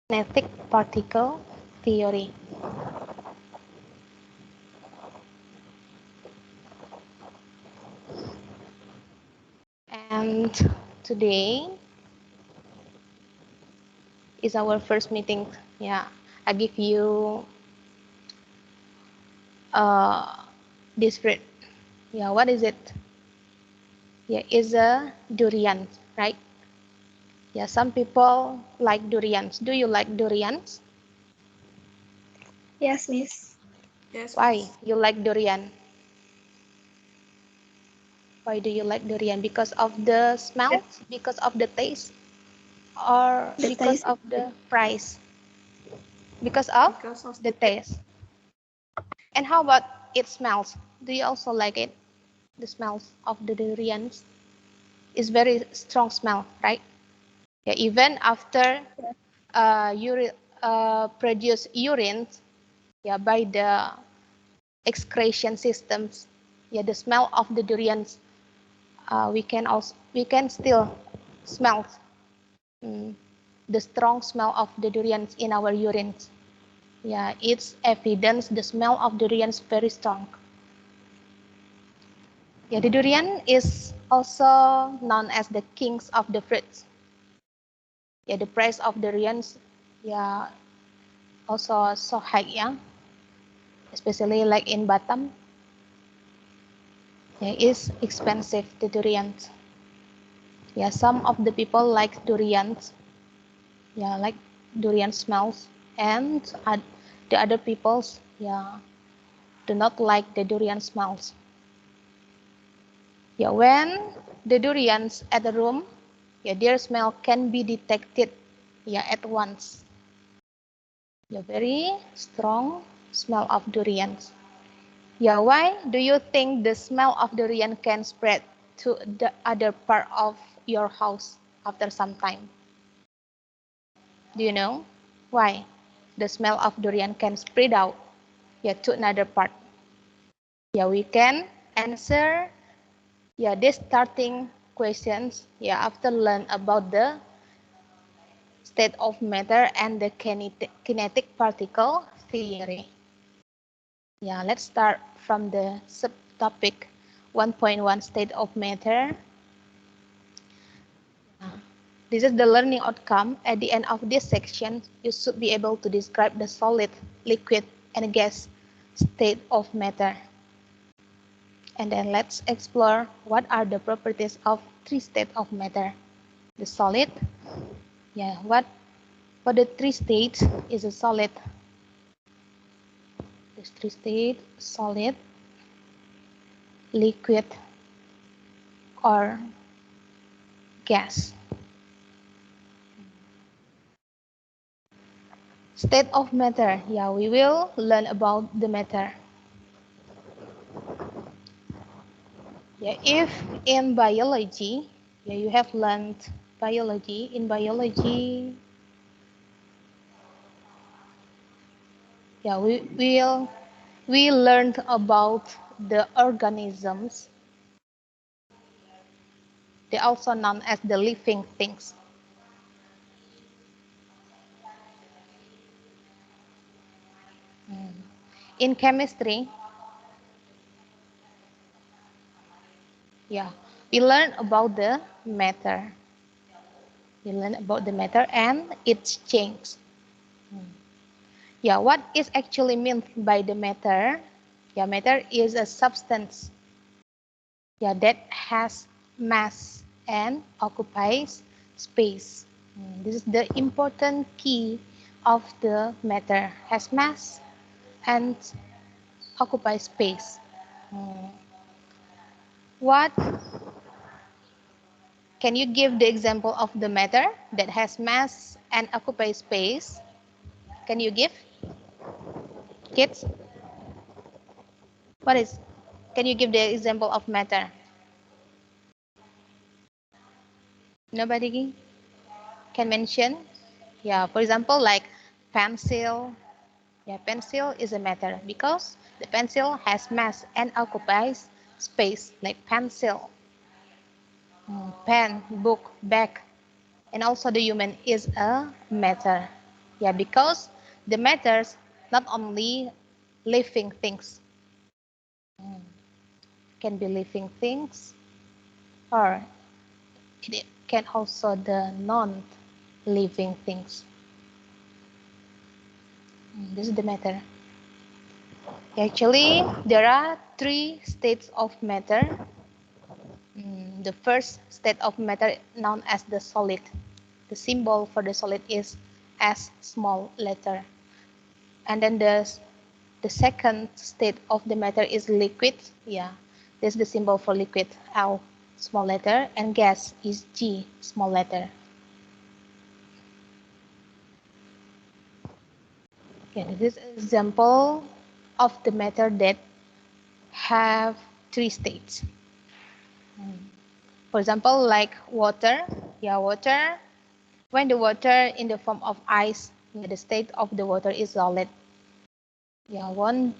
kinetic particle theory. And today is our first meeting. Yeah, I give you this fruit. Yeah, what is it? Yeah, is a durian, right? Yeah, some people like durians. Do you like durians? Yes, Miss. Yes, Why Miss. you like durian? Why do you like durian? Because of the The, smell? Because of the taste? Or the because taste. of the price? Because of Because of the the taste. And how about it smells? Do you also like it? The smells of the durians is very strong smell, right? Yeah, even after you produce urine, yeah, by the excretion systems, yeah, the smell of the durians, we can still smell mm, the strong smell of the durians in our urine. Yeah, it's evidence the smell of durians very strong. Yeah, the durian is also known as the kings of the fruits. Yeah, the price of durians, yeah, also so high, yeah, especially like in Batam. Yeah, it's expensive the durians. Yeah, some of the people like durians. Yeah, like durian smells, and the other people's, yeah, do not like the durian smells. Yeah, when the durians at the room, yeah, their smell can be detected, yeah, at once. Yeah, very strong smell of durians. Yeah, why do you think the smell of durian can spread to the other part of your house after some time? Do you know why the smell of durian can spread out, yeah, to another part? Yeah, we can answer, yeah, this starting questions, yeah, after learn about the state of matter and the kinetic particle theory. Yeah, let's start from the subtopic 1.1 state of matter. This is the learning outcome. At the end of this section, you should be able to describe the solid, liquid, and gas state of matter. And then let's explore what are the properties of three states of matter. The solid, yeah, what for the three states is a solid. This three state, solid, liquid, or gas. State of matter, yeah, we will learn about the matter. Yeah, if in biology, yeah, you have learned biology. In biology, yeah, we learned about the organisms. They also known as the living things. In chemistry, yeah, we learn about the matter. We learn about the matter and its change. Yeah, what is actually meant by the matter? Yeah, matter is a substance, yeah, that has mass and occupies space. This is the important key of the matter. Has mass and occupies space. Mm. What can you give the example of the matter that has mass and occupies space? Can you give, kids? What is? Can you give the example of matter? Nobody can mention? Yeah, for example, like pencil. Yeah, pencil is a matter because the pencil has mass and occupies space, like pencil, pen, book, bag, and also the human is a matter. Yeah, because the matters not only living things, can be living things, or it can also the non-living things. This is the matter. Actually, there are three states of matter. The first state of matter known as the solid. The symbol for the solid is S small letter. And then the second state of the matter is liquid. Yeah, this is the symbol for liquid, L small letter, and gas is G small letter. Okay, this is an example of the matter that have three states. For example, like water. Yeah, water. When the water in the form of ice, yeah, the state of the water is solid. Yeah, when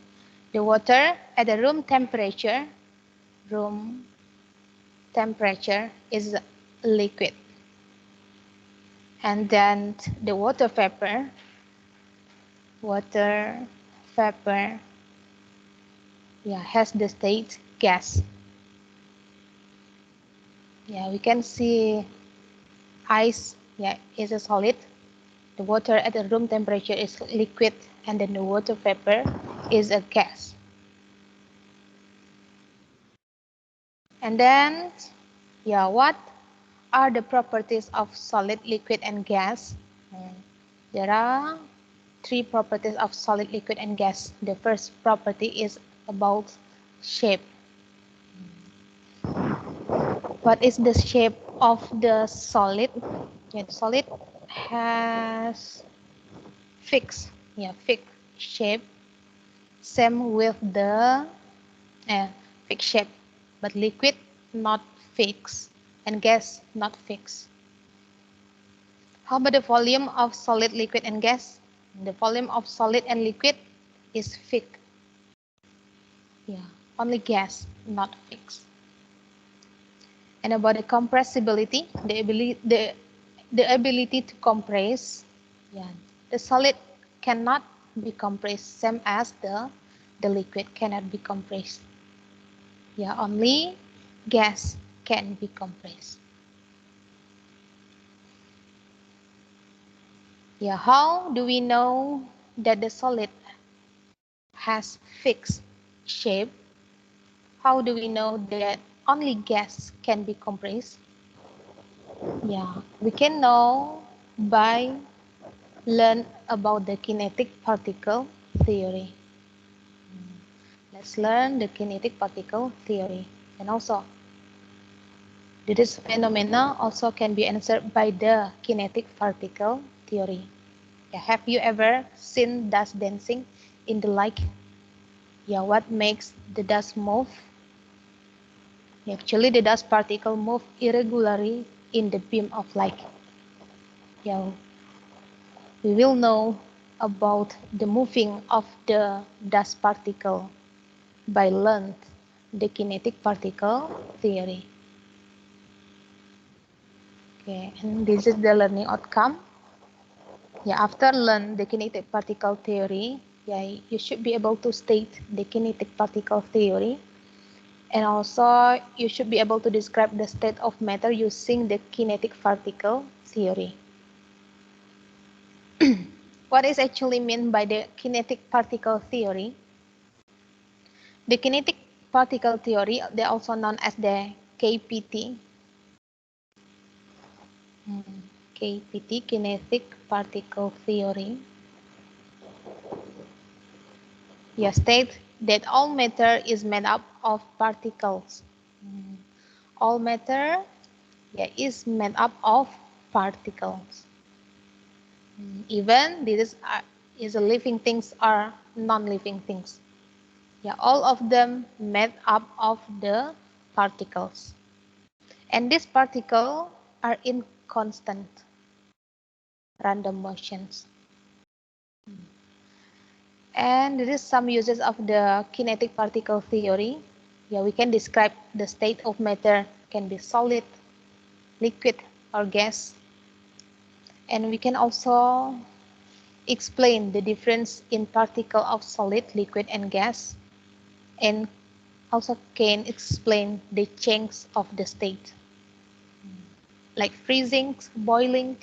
the water at the room temperature is liquid. And then the water vapor, yeah, has the state gas. Yeah, we can see ice, yeah, is a solid. The water at the room temperature is liquid, and then the water vapor is a gas. And then, yeah, what are the properties of solid, liquid, and gas? There are three properties of solid, liquid, and gas. The first property is about shape. What is the shape of the solid? Yeah, the solid has fixed shape. Same with the fixed shape, but liquid not fixed and gas not fixed. How about the volume of solid, liquid, and gas? The volume of solid and liquid is fixed. Yeah, only gas, not fixed. And about the compressibility, the ability to compress. Yeah, the solid cannot be compressed, same as the liquid cannot be compressed. Yeah, only gas can be compressed. Yeah, how do we know that the solid has fixed shape? How do we know that only gas can be compressed? Yeah, we can know by learn about the kinetic particle theory. Let's learn the kinetic particle theory. And also, this phenomena also can be answered by the kinetic particle theory. Yeah, have you ever seen dust dancing in the light? Yeah, what makes the dust move? Actually, the dust particle move irregularly in the beam of light. Yeah, we will know about the moving of the dust particle by learn the kinetic particle theory. Okay, and this is the learning outcome. Yeah, after learn the kinetic particle theory, yeah, you should be able to state the kinetic particle theory. And also, you should be able to describe the state of matter using the kinetic particle theory. What is actually meant by the kinetic particle theory? The kinetic particle theory, they are also known as the KPT. KPT, kinetic particle theory. Yeah, state that all matter is made up of particles. All matter is made up of particles. Even this is a living things or non-living things. Yeah, all of them made up of the particles. And these particles are in constant random motions. And there is some uses of the kinetic particle theory. Yeah, we can describe the state of matter can be solid, liquid, or gas. And we can also explain the difference in particle of solid, liquid, and gas, and also can explain the change of the state. Like freezing, boiling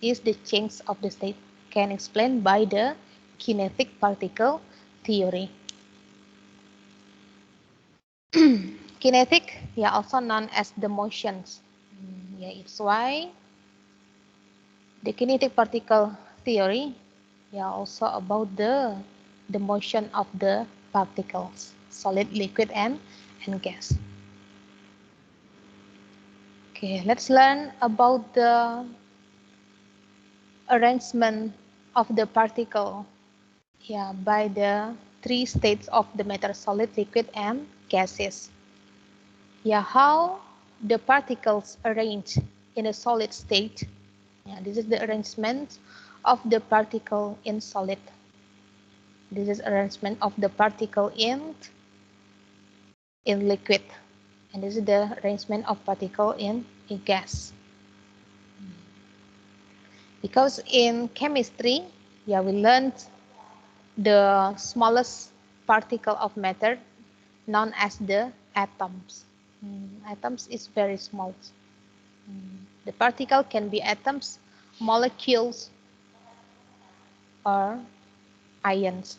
is the change of the state, can explain by the kinetic particle theory. Kinetic, yeah, also known as the motions. Yeah, it's why the kinetic particle theory, yeah, also about the motion of the particles, solid, liquid, and gas. Okay, let's learn about the arrangement of the particle, yeah, by the three states of the matter: solid, liquid, and gases. Yeah, how the particles arrange in a solid state. Yeah, this is the arrangement of the particle in solid. This is arrangement of the particle in liquid, and this is the arrangement of particle in gas. Because in chemistry, yeah, we learned the smallest particle of matter known as the atoms. Atoms is very small. The particle can be atoms, molecules, or ions.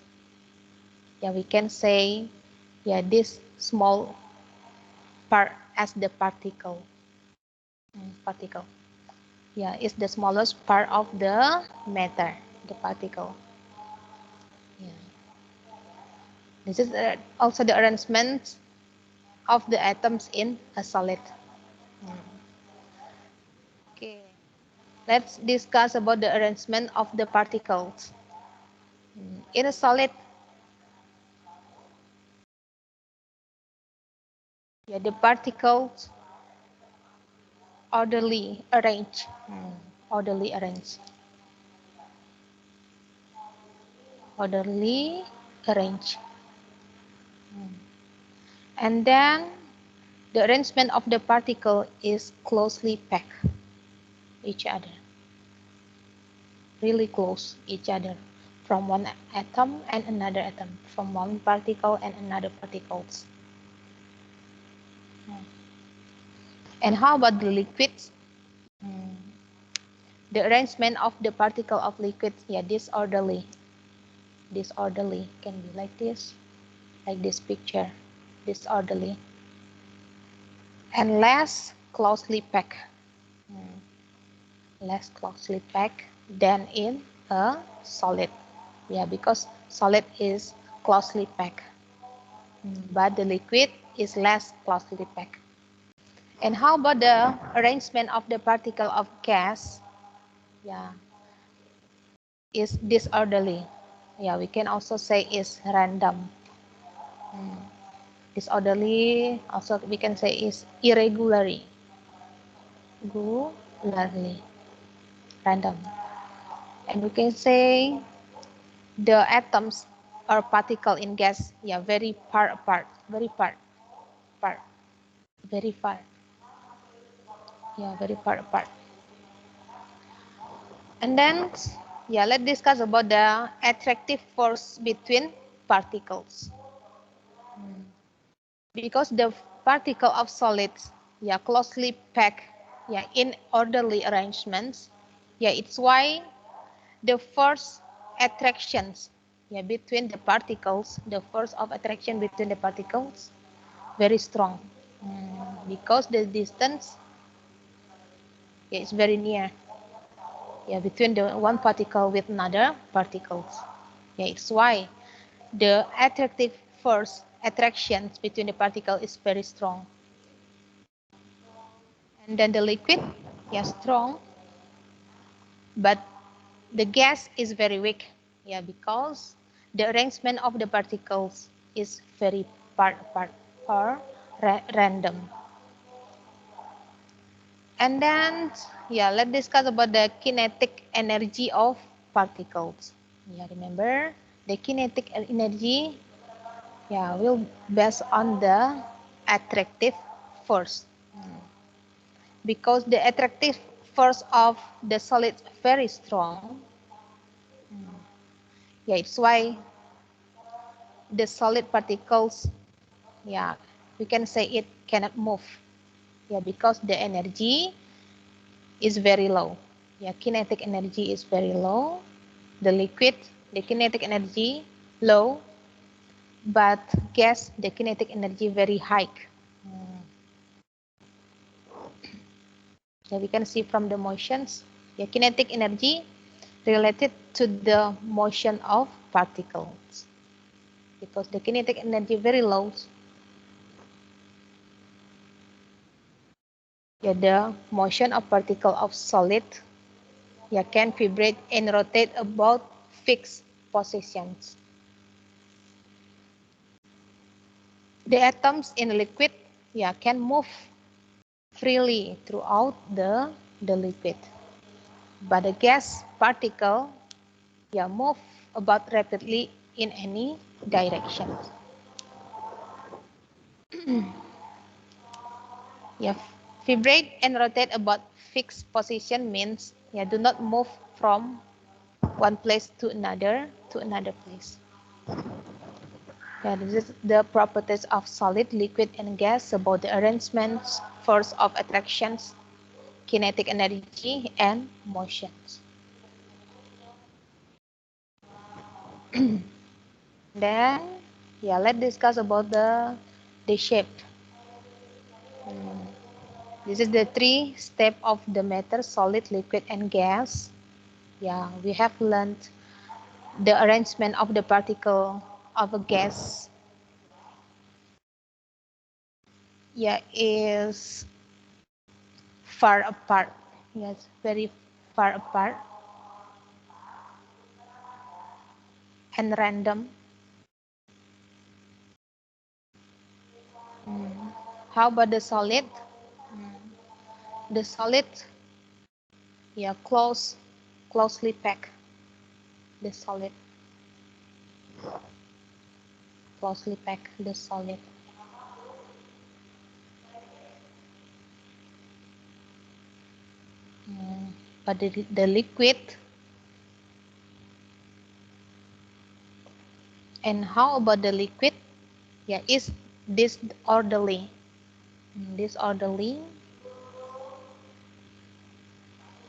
Yeah, we can say, yeah, this small part as the particle. Particle. Yeah, it's the smallest part of the matter, the particle. Yeah. This is also the arrangement of the atoms in a solid. Okay, let's discuss about the arrangement of the particles. In a solid, yeah, the particles orderly arranged. Orderly arranged. Orderly arranged. And then the arrangement of the particle is closely packed each other. Really close each other. From one atom and another atom. From one particle and another particles. And how about the liquids? The arrangement of the particle of liquids, yeah, disorderly. Disorderly can be like this picture, disorderly. And less closely packed. Less closely packed than in a solid. Yeah, because solid is closely packed. But the liquid is less closely packed. And how about the arrangement of the particle of gas? Yeah, is disorderly. Yeah, we can also say is random. Disorderly, also we can say is irregularly. Regularly. Random. And we can say the atoms or particle in gas, yeah, very far apart. Very far. Very far. Yeah, very far apart. And then, yeah, let's discuss about the attractive force between particles. Because the particle of solids, yeah, closely packed, yeah, in orderly arrangements, yeah, it's why the force attractions, yeah, between the particles, the force of attraction between the particles, very strong. Because the distance, yeah, is very near. Yeah, between the one particle with another particles. Yeah, it's why the attractive force attractions between the particle is very strong. And then the liquid, yeah, strong, but the gas is very weak. Yeah, because the arrangement of the particles is very part or random. And then, yeah, let's discuss about the kinetic energy of particles. Yeah, remember the kinetic energy, yeah, will based on the attractive force. Because the attractive force of the solid very strong, Yeah, it's why the solid particles, yeah, we can say it cannot move. Yeah, because the energy is very low. Yeah, kinetic energy is very low. The liquid, the kinetic energy low, but gas, the kinetic energy very high. Yeah, we can see from the motions, yeah, kinetic energy related to the motion of particles. Because the kinetic energy very low, yeah, the motion of particle of solid, yeah, can vibrate and rotate about fixed positions. The atoms in liquid, yeah, can move freely throughout the liquid. But the gas particle, yeah, move about rapidly in any direction. Yeah, vibrate and rotate about fixed position means, yeah, do not move from one place to another place. Yeah, this is the properties of solid, liquid, and gas about the arrangements, force of attractions, kinetic energy, and motions. Then, yeah, let's discuss about the shape. This is the three step of the matter: solid, liquid, and gas. Yeah, we have learned the arrangement of the particle of a gas. Yeah, is far apart. Yes, very far apart and random. How about the solid? The solid, yeah, closely packed. The solid, closely packed. The solid. But the liquid, and how about the liquid? Yeah, is disorderly. Disorderly.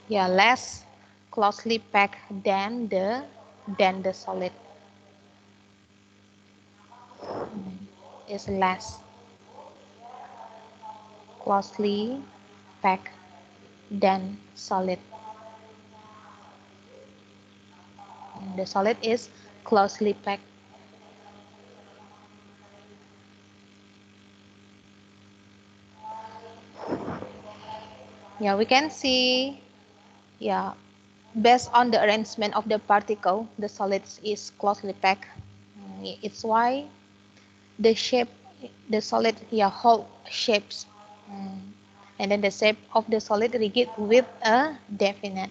Yeah, less closely packed than the solid. Is less closely packed than solid. The solid is closely packed. Yeah, we can see, yeah, based on the arrangement of the particle, the solid is closely packed. It's why the shape, the solid, yeah, whole shapes. And then the shape of the solid rigid with a definite.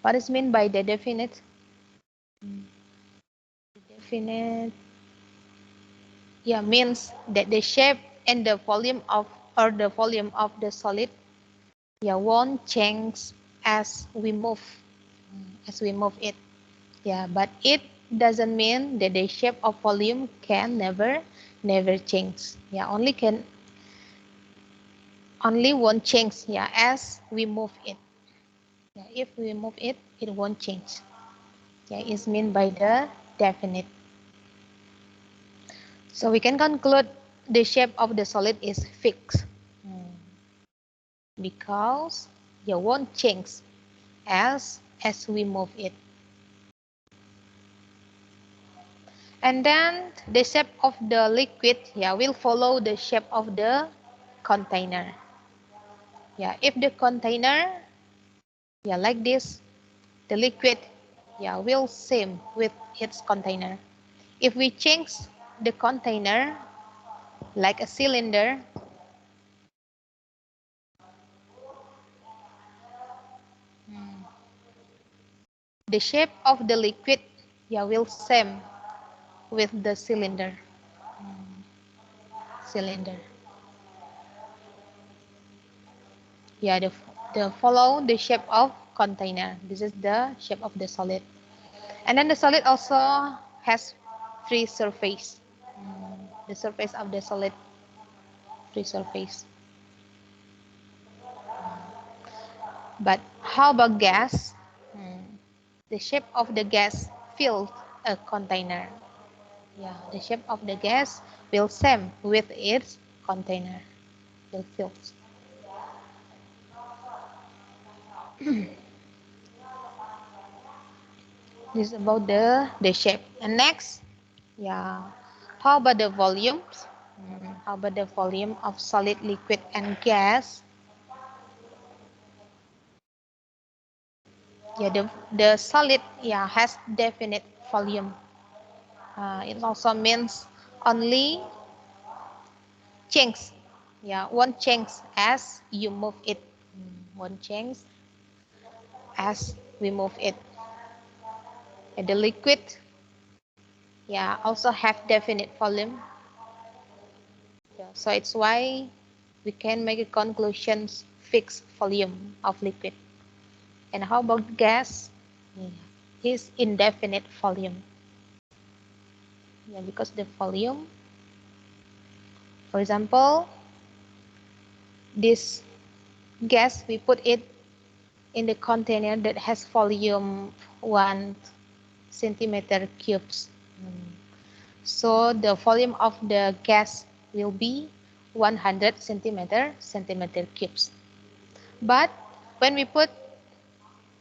What is meant by the definite? Definite, yeah, means that the shape and the volume of the volume of the solid, yeah, won't change as we move it. Yeah, but it doesn't mean that the shape of volume can never change. Yeah, only won't change, yeah, as we move it. Yeah, if we move it, it won't change. Yeah, it's meant by the definite. So we can conclude the shape of the solid is fixed because it won't change as we move it. And then the shape of the liquid, yeah, will follow the shape of the container. Yeah, if the container, yeah, like this, the liquid, yeah, will same with its container. If we change the container like a cylinder, the shape of the liquid, yeah, will same with the cylinder. Cylinder. Yeah, the follow the shape of container. This is the shape of the solid. And then the solid also has free surface. The surface of the solid, free surface. But how about gas? The shape of the gas fills a container. Yeah, the shape of the gas will same with its container. Will fill. This is about the shape. And next, yeah, how about the volumes? How about the volume of solid, liquid, and gas? Yeah, the solid, yeah, has definite volume. It also means only change. Yeah, one change as you move it. One change as we move it. And the liquid, yeah, also have definite volume. Yeah, so it's why we can make a conclusions fixed volume of liquid. And how about gas? Yeah, is indefinite volume. Yeah, because the volume, for example, this gas, we put it in the container that has volume 1 centimeter cubes. So the volume of the gas will be 100 centimeter cubes. But when we put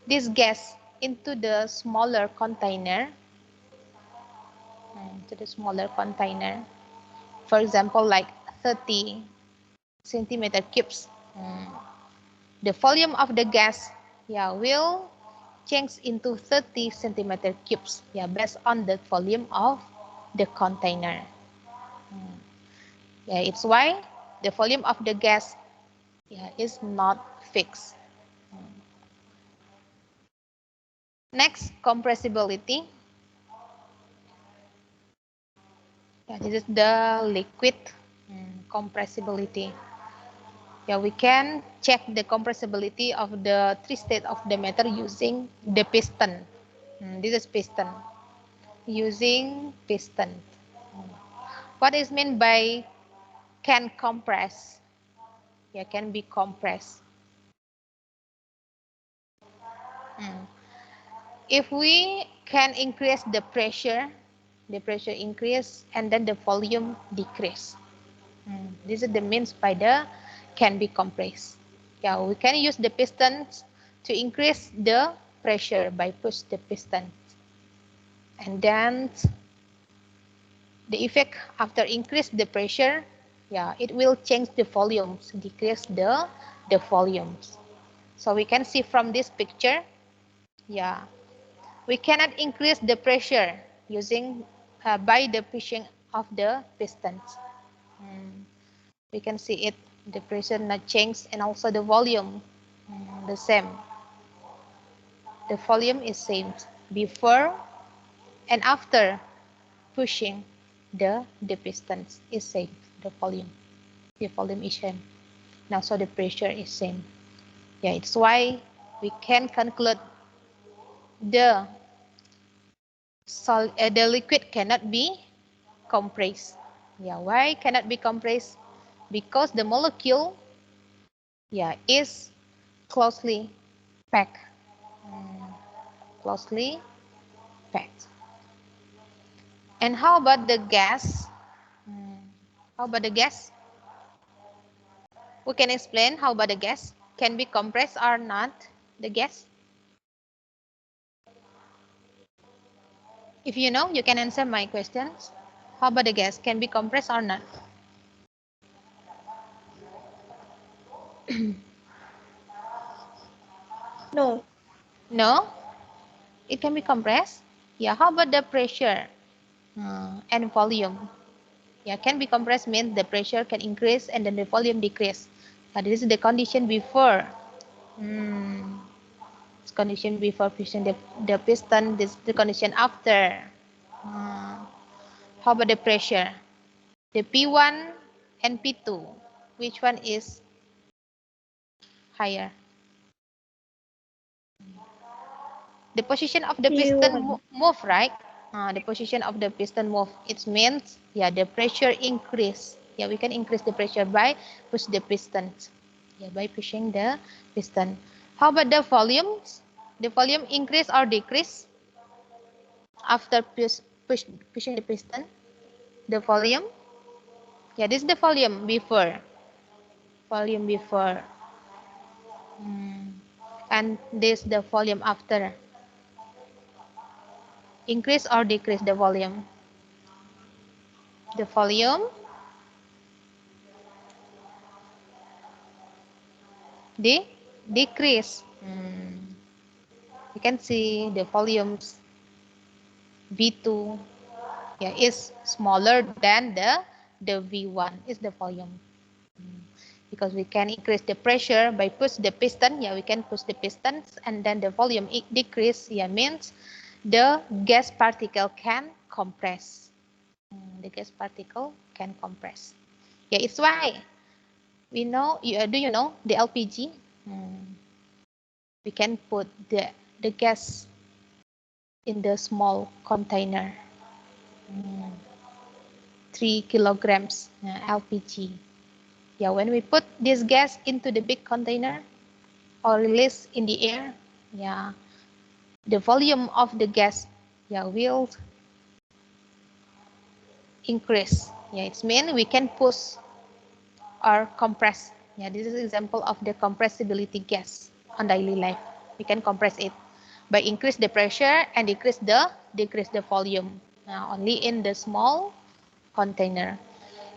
this gas into the smaller container, for example, like 30 centimeter cubes, the volume of the gas, yeah, will change into 30 centimeter cubes, yeah, based on the volume of the container. Yeah, it's why the volume of the gas, yeah, is not fixed. Next, compressibility. Yeah, this is the liquid compressibility. Yeah, we can check the compressibility of the three states of the matter using the piston. This is piston. Using piston. What is meant by can compress? Yeah, can be compressed. If we can increase the pressure increase and then the volume decrease. This is the means by the can be compressed. Yeah, we can use the pistons to increase the pressure by push the piston. And then the effect after increase the pressure, yeah, it will change the volumes, decrease the volumes. So we can see from this picture, yeah, we cannot increase the pressure using by the pushing of the pistons. We can see it, the pressure not change, and also the volume the same. The volume is same before and after pushing the pistons is same. The volume is same. Now so the pressure is same. Yeah, it's why we can conclude the the liquid cannot be compressed. Yeah, why cannot be compressed? Because the molecule, yeah, is closely packed. Closely packed. And how about the gas? How about the gas? We can explain how about the gas? Can be compressed or not? The gas? If you know, you can answer my questions. How about the gas? Can be compressed or not? No. No? It can be compressed? Yeah, how about the pressure and volume? Yeah, can be compressed means the pressure can increase and then the volume decrease. This is the condition before. This condition before pushing the piston. This is the condition after. How about the pressure? The P1 and P2, which one is higher? The position of the piston move, right? The position of the piston move. It means, yeah, the pressure increase. Yeah, we can increase the pressure by push the piston. Yeah, by pushing the piston. How about the volumes? The volume increase or decrease after pushing the piston? The volume. Yeah, this is the volume before. Volume before. And this the volume after. Increase or decrease the volume? The volume decrease. You can see the volumes V2, yeah, is smaller than the V1 is the volume. Because we can increase the pressure by push the piston, yeah, we can push the pistons, and then the volume decrease, yeah, means the gas particle can compress. The gas particle can compress. Yeah, it's why we know. Do you know the LPG? We can put the gas in the small container. 3 kilograms LPG. Yeah, when we put this gas into the big container or release in the air, yeah, the volume of the gas, yeah, will increase. Yeah, it means we can push or compress. Yeah, this is an example of the compressibility gas on daily life. We can compress it by increase the pressure and decrease the volume. Now, only in the small container.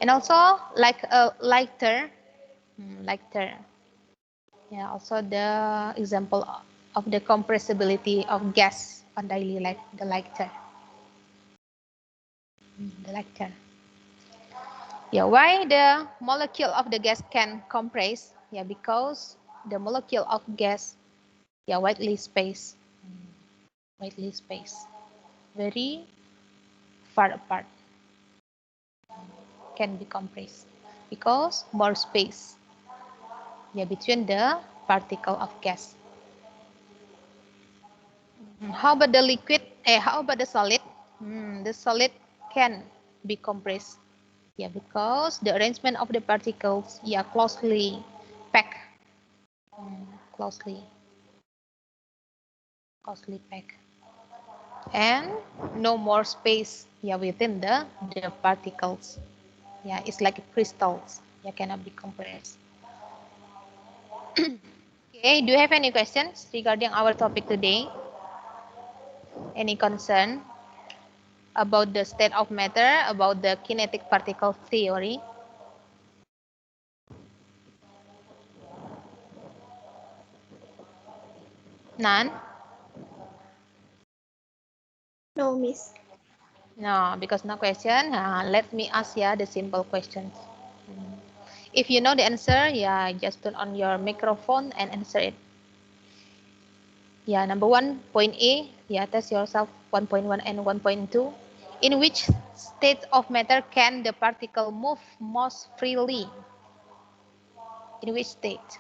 And also like a lighter. Yeah, also the example of the compressibility of gas on daily life, the lighter. The lighter. Yeah, why the molecule of the gas can compress? Yeah, because the molecule of gas, yeah, widely spaced. Widely spaced. Very far apart. Can be compressed because more space, yeah, between the particle of gas. How about the liquid? How about the solid? The solid can be compressed. Yeah, because the arrangement of the particles, yeah, closely packed. Closely packed. And no more space, yeah, within the particles. Yeah, it's like crystals. Yeah, cannot be compressed. Okay, do you have any questions regarding our topic today? Any concern about the state of matter, about the kinetic particle theory? None? No, Miss. No, because no question. Let me ask you the simple questions. If you know the answer, yeah, just turn on your microphone and answer it. Yeah, number 1, point A. Yeah, test yourself 1.1 and 1.2. In which state of matter can the particle move most freely? In which state?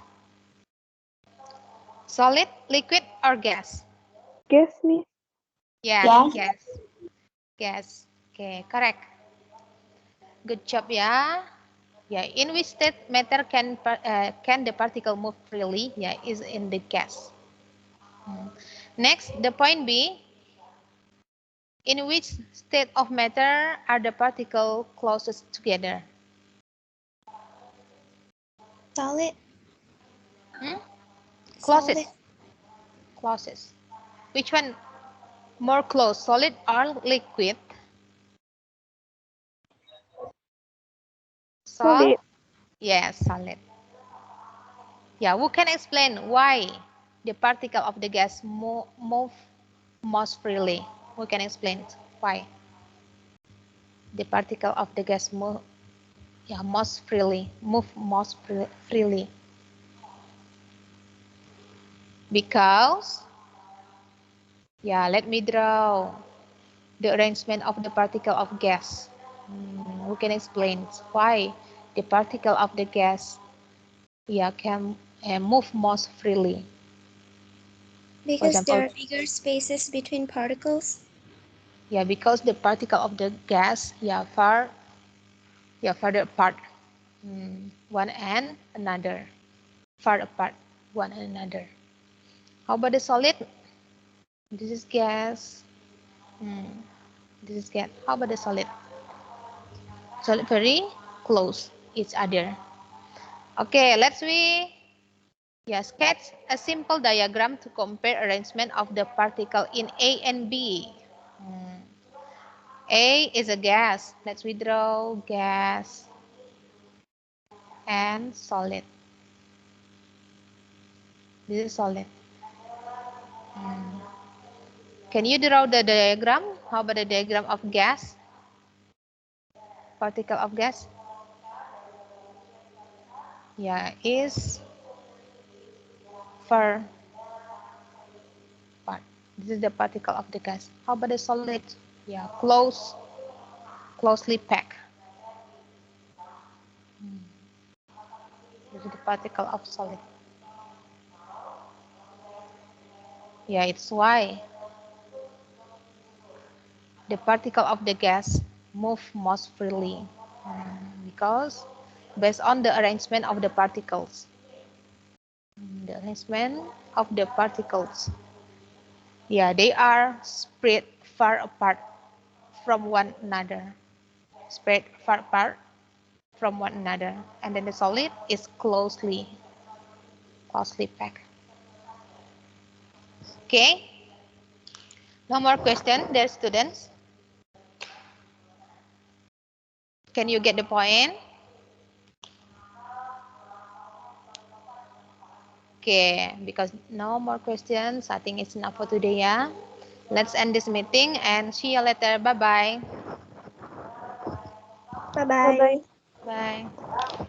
Solid, liquid, or gas? Gas, Miss. Yes, gas. Okay, correct. Good job, yeah. Yeah, in which state matter can the particle move freely? Yeah, is in the gas. Next, the point B. In which state of matter are the particles closest together? Solid. Closest. Closest. Which one more close, solid or liquid? Solid. Yes, solid. Yeah, who can explain why the particle of the gas move most freely? Who can explain why the particle of the gas move most freely? Because, yeah, let me draw the arrangement of the particle of gas. Who can explain why the particle of the gas, yeah, can move most freely? Because example, there are bigger spaces between particles. yeah, because the particle of the gas, farther apart, one and another, far apart, one and another. How about the solid? This is gas. This is gas. How about the solid? Solid very close each other. Okay, let's sketch a simple diagram to compare arrangement of the particle in A and B. A is a gas. Let's draw gas and solid. This is solid. Can you draw the diagram? How about the diagram of gas? Particle of gas? Yeah, is far apart. This is the particle of the gas. How about the solid? Yeah, closely packed. This is the particle of solid. Yeah, it's why the particle of the gas move most freely, because based on the arrangement of the particles. The arrangement of the particles. Yeah, they are spread far apart from one another. Spread far apart from one another. And then the solid is closely packed. Okay. No more question there, students. Can you get the point? Okay, because no more questions, I think it's enough for today, yeah. Let's end this meeting and see you later. Bye-bye. Bye-bye. Bye.